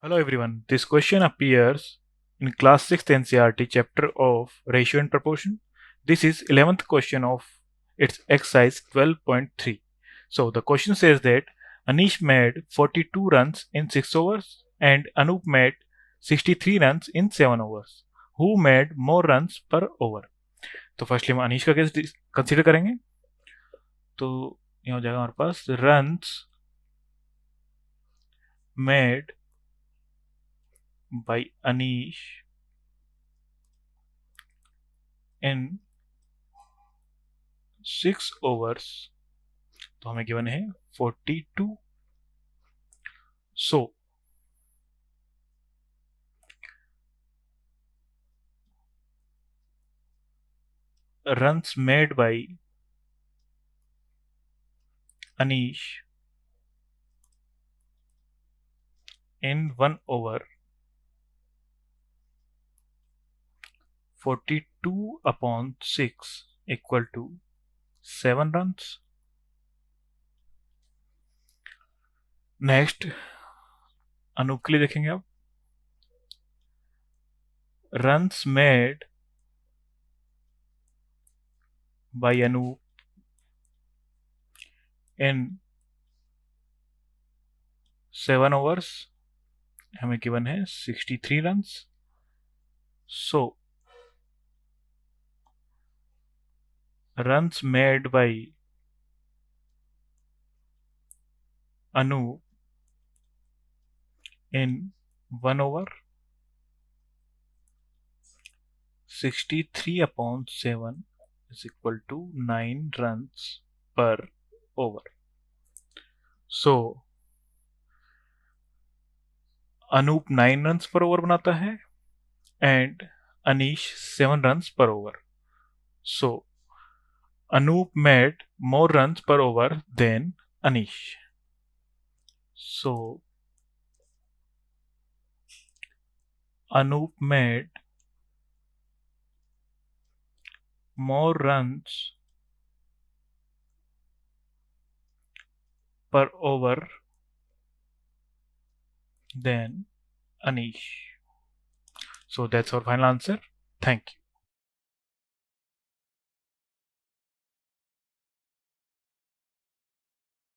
Hello everyone. This question appears in class 6th NCERT chapter of ratio and proportion. This is 11th question of its exercise 12.3. So the question says that Anish made 42 runs in 6 overs and Anup made 63 runs in 7 overs. Who made more runs per over? तो firstly हम अनीश का case consider करेंगे. तो यहाँ हो जाएगा हमारे पास runs made by Anish in 6 overs. तो हमें गिवन है 42. सो runs made by Anish in 1 over 42 upon 6 equal to 7 runs. Next Anoop के लिए देखेंगे अब. runs made by Anup in 7 overs हमें गिवन है 63 runs. So runs made by Anup in 1 over 63 upon 7 is equal to 9 runs per over. So Anup 9 runs per over बनाता है and Anish 7 runs per over. So Anup made more runs per over than Anish. So Anup made more runs per over than Anish. So that's our final answer. Thank you.